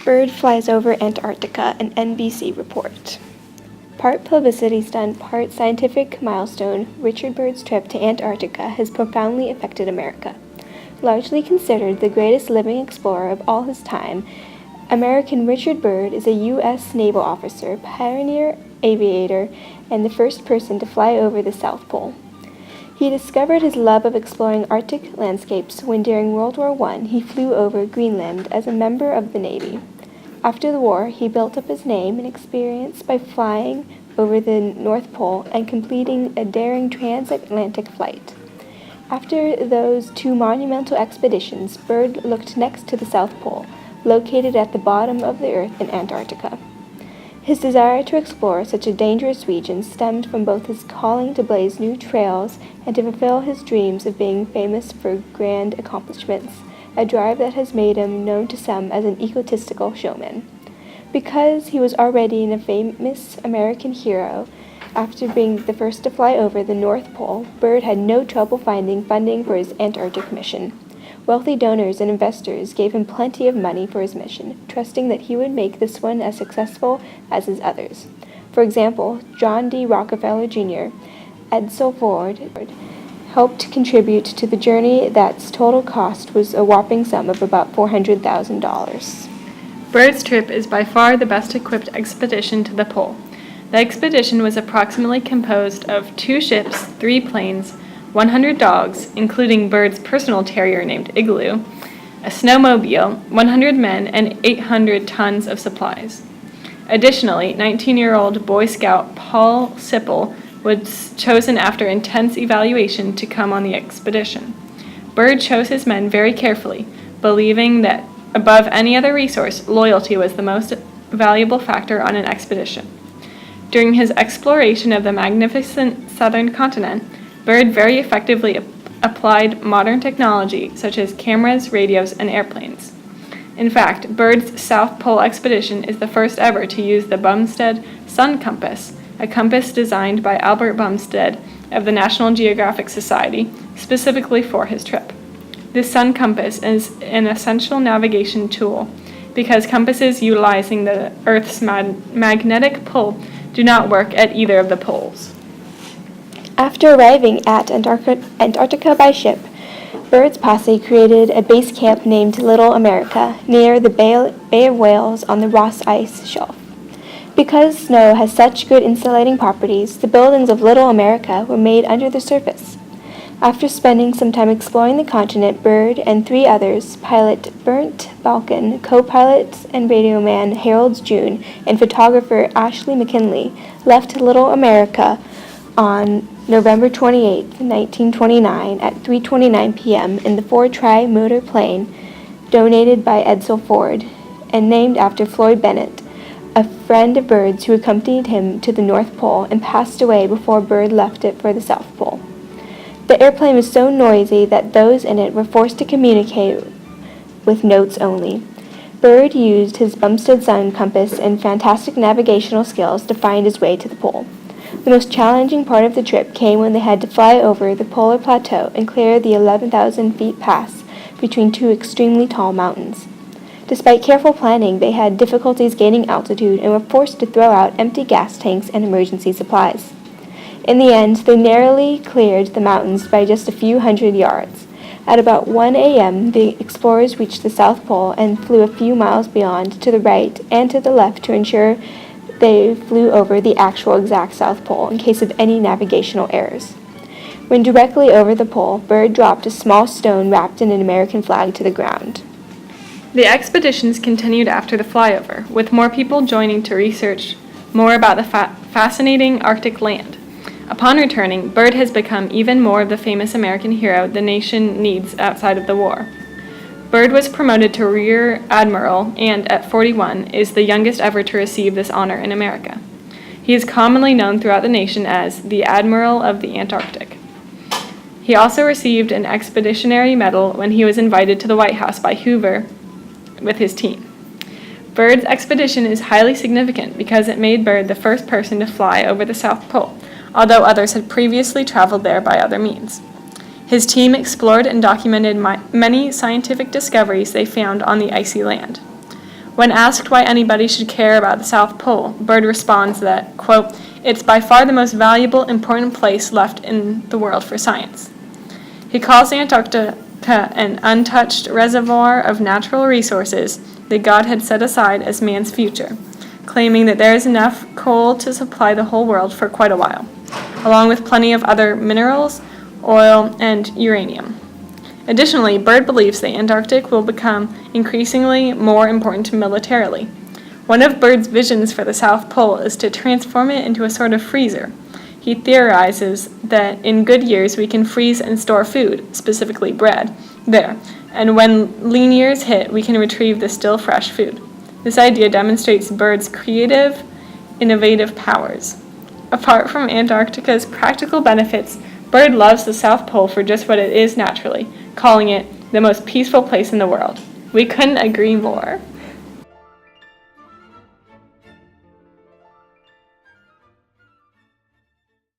Bird flies over Antarctica, an NBC report. Part publicity stunt, part scientific milestone, Richard Bird's trip to Antarctica has profoundly affected America. Largely considered the greatest living explorer of all his time, American Richard Byrd is a U.S. naval officer, pioneer aviator, and the first person to fly over the South Pole. He discovered his love of exploring Arctic landscapes when during World War I he flew over Greenland as a member of the Navy. After the war, he built up his name and experience by flying over the North Pole and completing a daring transatlantic flight. After those two monumental expeditions, Byrd looked next to the South Pole, located at the bottom of the Earth in Antarctica. His desire to explore such a dangerous region stemmed from both his calling to blaze new trails and to fulfill his dreams of being famous for grand accomplishments, a drive that has made him known to some as an egotistical showman. Because he was already a famous American hero, after being the first to fly over the North Pole, Byrd had no trouble finding funding for his Antarctic mission. Wealthy donors and investors gave him plenty of money for his mission, trusting that he would make this one as successful as his others. For example, John D. Rockefeller Jr., Edsel Ford, helped contribute to the journey that's total cost was a whopping sum of about $400,000. Byrd's trip is by far the best equipped expedition to the pole. The expedition was approximately composed of 2 ships, 3 planes, 100 dogs, including Byrd's personal terrier named Igloo, a snowmobile, 100 men, and 800 tons of supplies. Additionally, 19-year-old Boy Scout Paul Sipple was chosen after intense evaluation to come on the expedition. Byrd chose his men very carefully, believing that above any other resource, loyalty was the most valuable factor on an expedition. During his exploration of the magnificent southern continent, Byrd very effectively applied modern technology such as cameras, radios, and airplanes. In fact, Byrd's South Pole expedition is the first ever to use the Bumstead Sun Compass, a compass designed by Albert Bumstead of the National Geographic Society, specifically for his trip. This sun compass is an essential navigation tool because compasses utilizing the Earth's magnetic pull do not work at either of the poles. After arriving at Antarctica by ship, Byrd's posse created a base camp named Little America near the Bay of Whales on the Ross Ice Shelf. Because snow has such good insulating properties, the buildings of Little America were made under the surface. After spending some time exploring the continent, Byrd and 3 others, pilot Bernt Balkan, co-pilot and radio man Harold June, and photographer Ashley McKinley, left Little America on November 28, 1929 at 3:29 p.m. in the 4 tri-motor plane donated by Edsel Ford and named after Floyd Bennett, a friend of Byrd's who accompanied him to the North Pole and passed away before Byrd left it for the South Pole. The airplane was so noisy that those in it were forced to communicate with notes only. Byrd used his Bumstead Sun Compass and fantastic navigational skills to find his way to the pole. The most challenging part of the trip came when they had to fly over the polar plateau and clear the 11,000 feet pass between 2 extremely tall mountains. Despite careful planning, they had difficulties gaining altitude and were forced to throw out empty gas tanks and emergency supplies. In the end, they narrowly cleared the mountains by just a few hundred yards. At about 1 a.m., the explorers reached the South Pole and flew a few miles beyond, to the right and to the left, to ensure they flew over the actual exact South Pole in case of any navigational errors. When directly over the pole, Byrd dropped a small stone wrapped in an American flag to the ground. The expeditions continued after the flyover, with more people joining to research more about the fascinating Arctic land. Upon returning, Byrd has become even more of the famous American hero the nation needs outside of the war. Byrd was promoted to Rear Admiral and, at 41, is the youngest ever to receive this honor in America. He is commonly known throughout the nation as the Admiral of the Antarctic. He also received an Expeditionary Medal when he was invited to the White House by Hoover with his team. Byrd's expedition is highly significant because it made Byrd the first person to fly over the South Pole, although others had previously traveled there by other means. His team explored and documented many scientific discoveries they found on the icy land. When asked why anybody should care about the South Pole, Bird responds that, quote, "It's by far the most valuable, important place left in the world for science." He calls Antarctica an untouched reservoir of natural resources that God had set aside as man's future, claiming that there is enough coal to supply the whole world for quite a while, along with plenty of other minerals, oil, and uranium. Additionally, Bird believes the Antarctic will become increasingly more important militarily. One of Bird's visions for the South Pole is to transform it into a sort of freezer. He theorizes that in good years we can freeze and store food, specifically bread, there, and when lean years hit, we can retrieve the still fresh food. This idea demonstrates Bird's creative, innovative powers. Apart from Antarctica's practical benefits, Bird loves the South Pole for just what it is naturally, calling it the most peaceful place in the world. We couldn't agree more.